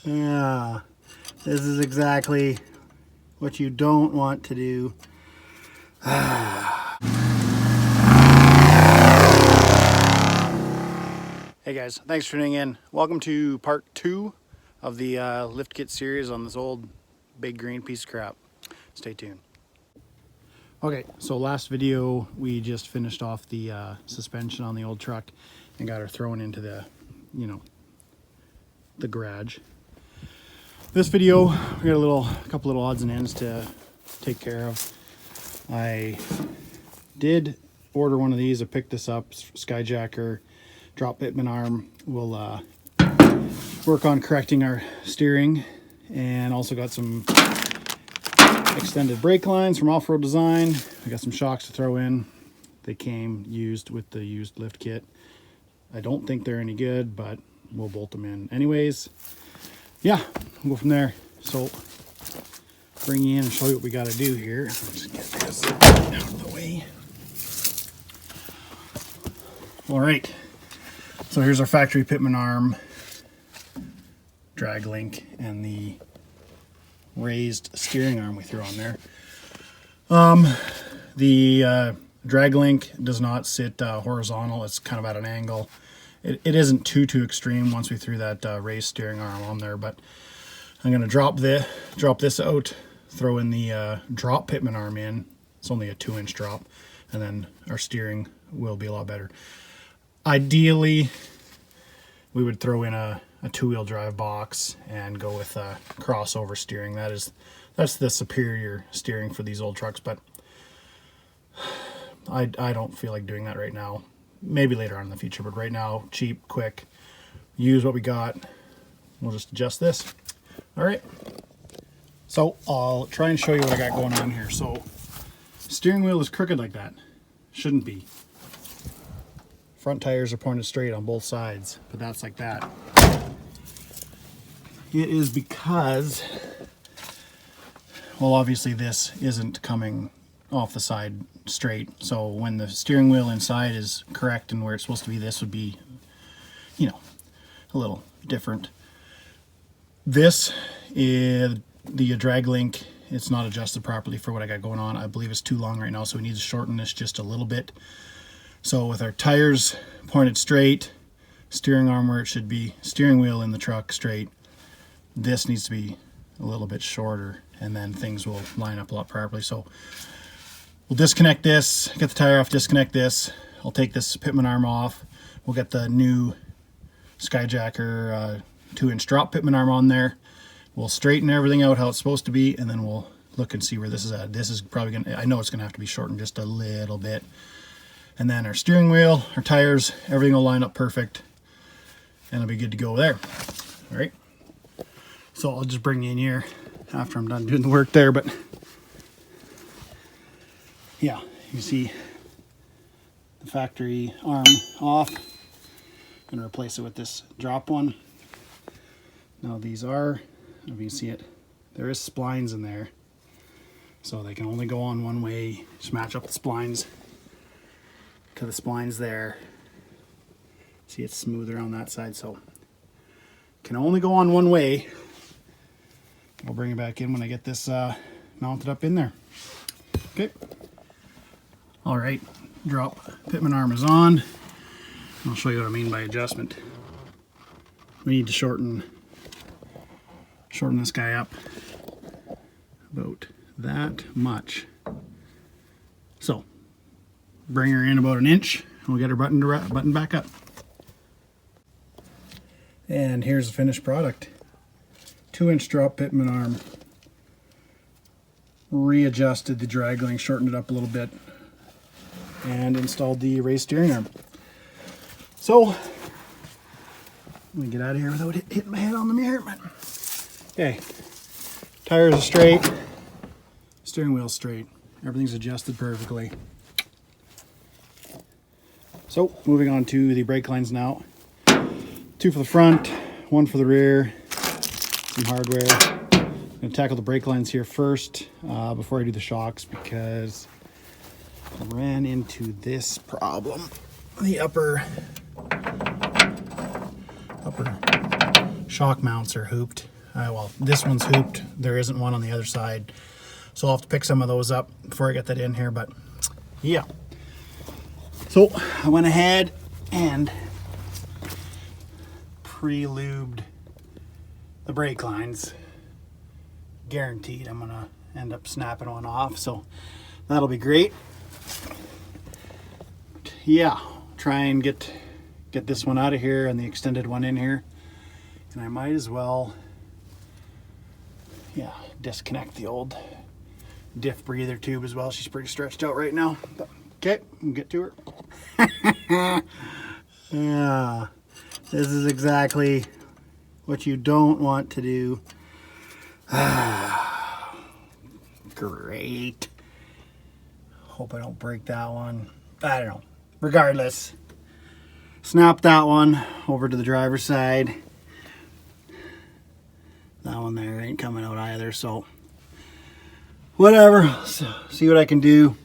Yeah, this is exactly what you don't want to do. Hey guys, thanks for tuning in. Welcome to part 2 of the lift kit series on this old big green piece of crap. Stay tuned. Okay, so last video we just finished off the suspension on the old truck and got her thrown into the, the garage. This video, we got a couple little odds and ends to take care of. I did order one of these. I picked this up, Skyjacker drop PITMAN arm. We'll work on correcting our steering, and also got some extended brake lines from Offroad Design. I got some shocks to throw in. They came used with the used lift kit. I don't think they're any good, but we'll bolt them in anyways. Yeah, we'll go from there. So bring you in and show you what we got to do here. Let's get this out of the way. All right, so here's our factory PITMAN arm, drag link, and the raised steering arm we threw on there. The drag link does not sit horizontal. It's kind of at an angle. It isn't too extreme once we threw that raised steering arm on there, but I'm going to drop this out, throw in the drop PITMAN arm in. It's only a 2-inch drop, and then our steering will be a lot better. Ideally, we would throw in a 2-wheel drive box and go with crossover steering. That's the superior steering for these old trucks, but I don't feel like doing that right now. Maybe later on in the future, but right now, cheap, quick, use what we got. We'll just adjust this. All right. So I'll try and show you what I got going on here. So steering wheel is crooked like that. Shouldn't be. Front tires are pointed straight on both sides, but that's like that. It is because, well, obviously this isn't coming off the side straight. So when the steering wheel inside is correct and where it's supposed to be, this would be, a little different. This is the drag link. It's not adjusted properly for what I got going on. I believe it's too long right now, so we need to shorten this just a little bit. So with our tires pointed straight, steering arm where it should be, steering wheel in the truck straight, this needs to be a little bit shorter, and then things will line up a lot properly. So we'll disconnect this, get the tire off, disconnect this. I'll take this PITMAN arm off. We'll get the new Skyjacker 2-inch drop PITMAN arm on there. We'll straighten everything out how it's supposed to be, and then we'll look and see where this is at. This is probably gonna, I know it's gonna have to be shortened just a little bit. And then our steering wheel, our tires, everything will line up perfect, and it'll be good to go there. All right. So I'll just bring you in here after I'm done doing the work there, but yeah, you see the factory arm off. I'm gonna replace it with this drop one. Now these are, if you see it, there is splines in there, so they can only go on one way. Just match up the splines to the splines there. See, it's smoother on that side, so can only go on one way. I'll bring it back in when I get this mounted up in there. Okay. All right, drop PITMAN arm is on. I'll show you what I mean by adjustment. We need to shorten this guy up about that much. So bring her in about 1 inch, and we'll get her button back up. And here's the finished product. 2-inch drop PITMAN arm. Readjusted the drag link, shortened it up a little bit, and installed the raised steering arm. So, let me get out of here without hitting my head on the mirror. Okay, tires are straight, steering wheel's straight, everything's adjusted perfectly. So, moving on to the brake lines now. 2 for the front, 1 for the rear, some hardware. I'm going to tackle the brake lines here first before I do the shocks, because I ran into this problem. The upper shock mounts are hooped. Well, this one's hooped. There isn't one on the other side. So I'll have to pick some of those up before I get that in here, but yeah. So I went ahead and pre-lubed the brake lines. Guaranteed I'm gonna end up snapping one off, so that'll be great. Yeah, try and get this one out of here and the extended one in here, and I might as well, yeah, disconnect the old diff breather tube as well. She's pretty stretched out right now, but okay, we'll get to her. Yeah, this is exactly what you don't want to do. Great. Hope I don't break that one. I don't know. Regardless, snap that one over to the driver's side. That one there ain't coming out either, so whatever. So, see what I can do.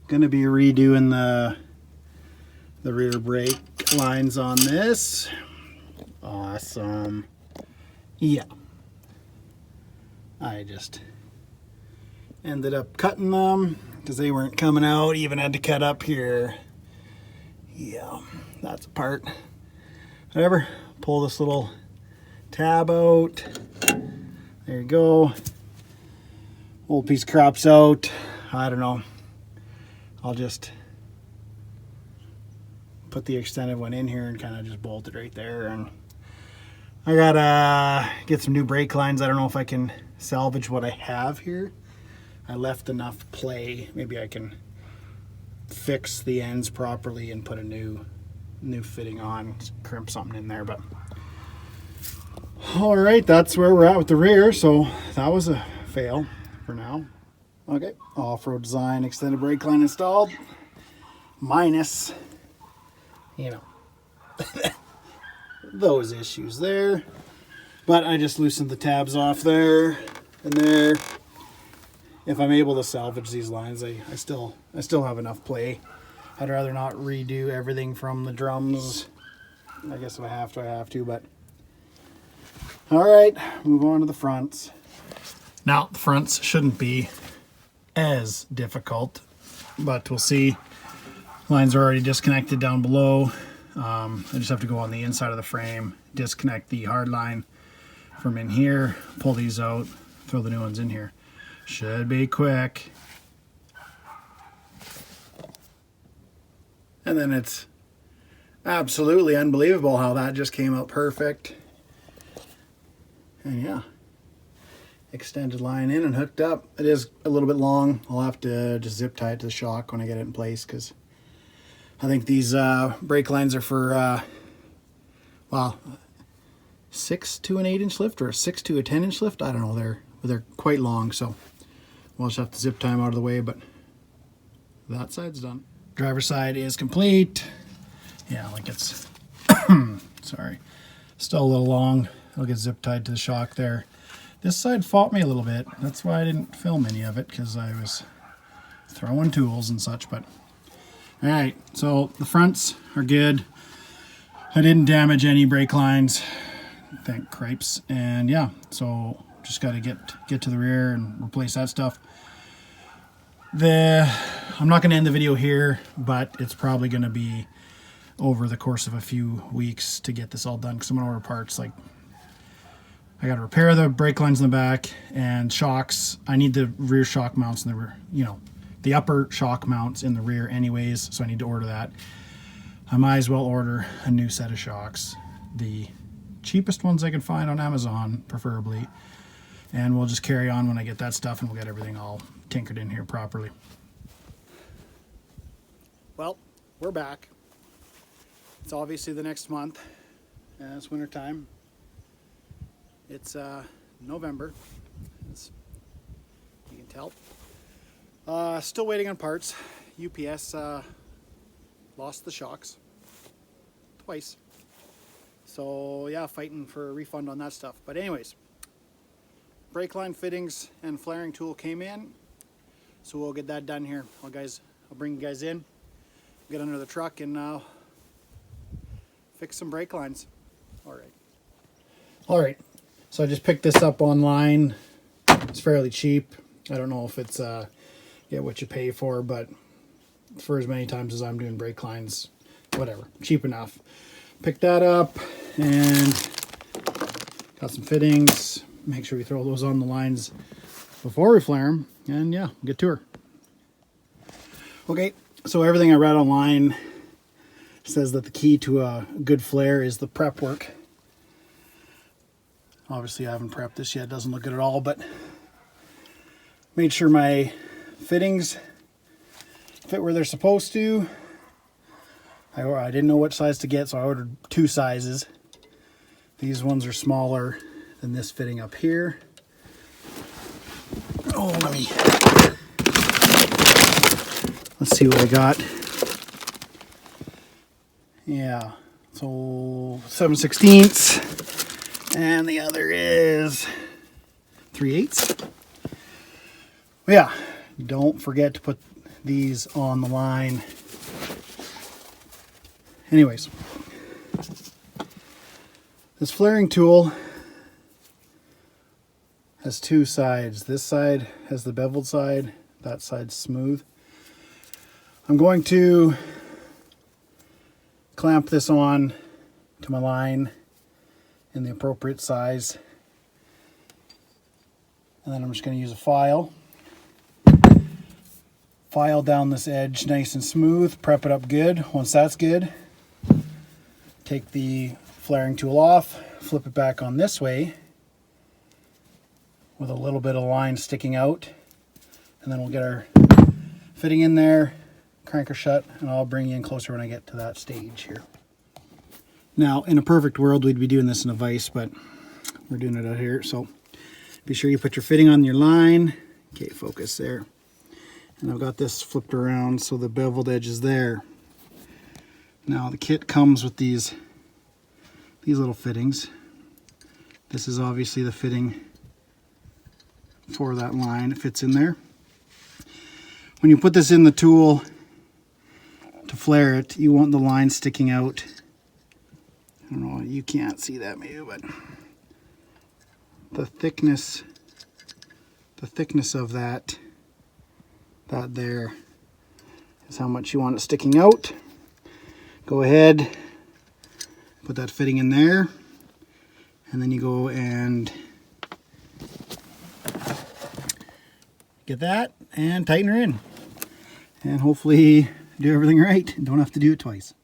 Gonna be redoing the rear brake lines on this. Awesome. Yeah. I just ended up cutting them because they weren't coming out. Even had to cut up here. Yeah, that's a part. Whatever. Pull this little tab out. There you go. Old piece crops out. I don't know. I'll just put the extended one in here and kind of just bolt it right there. And I gotta get some new brake lines. I don't know if I can salvage what I have here. I left enough play. Maybe I can fix the ends properly and put a new fitting on, crimp something in there. But all right, that's where we're at with the rear. So that was a fail for now. Okay, Offroad Design extended brake line installed, minus, you know, those issues there. But I just loosened the tabs off there and there. If I'm able to salvage these lines, I still have enough play. I'd rather not redo everything from the drums. I guess if I have to, I have to, but all right, move on to the fronts. Now, the fronts shouldn't be as difficult, but we'll see. Lines are already disconnected down below. I just have to go on the inside of the frame, disconnect the hard line from in here, pull these out, throw the new ones in here. Should be quick. And then it's absolutely unbelievable how that just came out perfect. And yeah, extended line in and hooked up. It is a little bit long. I'll have to just zip tie it to the shock when I get it in place, because I think these brake lines are for, well, 6 to an 8-inch lift or a 6 to a 10-inch lift. I don't know. They're quite long, so we'll just have to zip tie them out of the way. But that side's done. Driver's side is complete. Yeah, like it's sorry, still a little long. I'll get zip tied to the shock there. This side fought me a little bit. That's why I didn't film any of it, because I was throwing tools and such. But all right, so the fronts are good. I didn't damage any brake lines, thank cripes. And yeah, so just got to get to the rear and replace that stuff. I'm not going to end the video here, but it's probably going to be over the course of a few weeks to get this all done, because I'm going to order parts. Like, I got to repair the brake lines in the back and shocks. I need the rear shock mounts in the rear, you know, the upper shock mounts in the rear anyways, so I need to order that. I might as well order a new set of shocks, the cheapest ones I can find on Amazon, preferably. And we'll just carry on when I get that stuff, and we'll get everything all tinkered in here properly. Well, we're back. It's obviously the next month. It's winter time. It's November, as you can tell. Still waiting on parts. UPS lost the shocks twice. So yeah, fighting for a refund on that stuff. But anyways, brake line fittings and flaring tool came in, so we'll get that done here. I'll bring you guys in, get under the truck, and fix some brake lines. All right. Alright, so I just picked this up online. It's fairly cheap. I don't know if it's get what you pay for, but for as many times as I'm doing brake lines, whatever, cheap enough. Picked that up and got some fittings. Make sure we throw those on the lines before we flare them, and yeah, get to her. Okay, so everything I read online says that the key to a good flare is the prep work. Obviously I haven't prepped this yet, doesn't look good at all, but made sure my fittings fit where they're supposed to. I didn't know what size to get, so I ordered 2 sizes. These ones are smaller than this fitting up here. Oh, let's see what I got. Yeah, so 7/16, and the other is 3/8. Yeah, don't forget to put these on the line. Anyways, this flaring tool has 2 sides. This side has the beveled side, that side's smooth. I'm going to clamp this on to my line in the appropriate size, and then I'm just going to use a file down this edge nice and smooth, prep it up good. Once that's good, take the flaring tool off, flip it back on this way with a little bit of line sticking out, and then we'll get our fitting in there, crank her shut, and I'll bring you in closer when I get to that stage here. Now, in a perfect world, we'd be doing this in a vise, but we're doing it out here, so be sure you put your fitting on your line. Okay, focus there. And I've got this flipped around so the beveled edge is there. Now, the kit comes with these little fittings. This is obviously the fitting for that line. It fits in there. When you put this in the tool to flare it, you want the line sticking out. I don't know, you can't see that maybe, but the thickness of that there is how much you want it sticking out. Go ahead, put that fitting in there, and then you go and get that and tighten her in, and hopefully do everything right. Don't have to do it twice.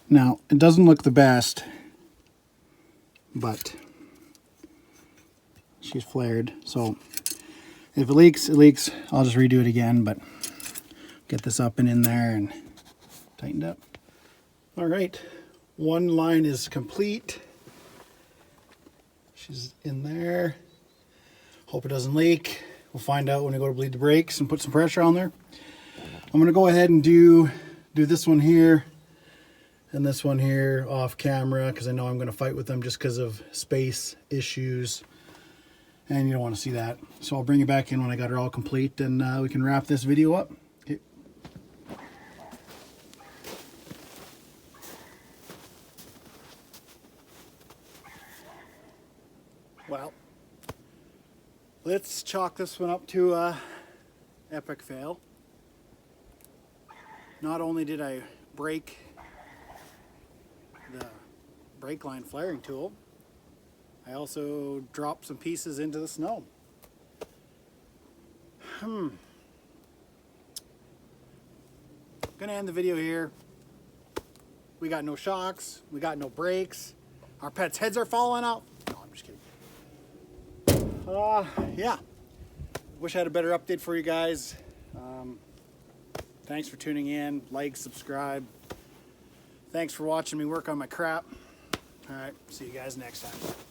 Now, it doesn't look the best, but she's flared, so if it leaks, it leaks. I'll just redo it again, but get this up and in there and tightened up. All right, one line is complete. She's in there. Hope it doesn't leak. We'll find out when we go to bleed the brakes and put some pressure on there. I'm gonna go ahead and do this one here and this one here off camera, because I know I'm gonna fight with them just because of space issues, and you don't want to see that. So I'll bring you back in when I got her all complete, and we can wrap this video up. Okay. Well, let's chalk this one up to a epic fail. Not only did I break the brake line flaring tool, I also dropped some pieces into the snow. Gonna end the video here. We got no shocks, we got no brakes, our pets' heads are falling off. No, I'm just kidding. Yeah. Wish I had a better update for you guys. Thanks for tuning in. Like, subscribe. Thanks for watching me work on my crap. All right, see you guys next time.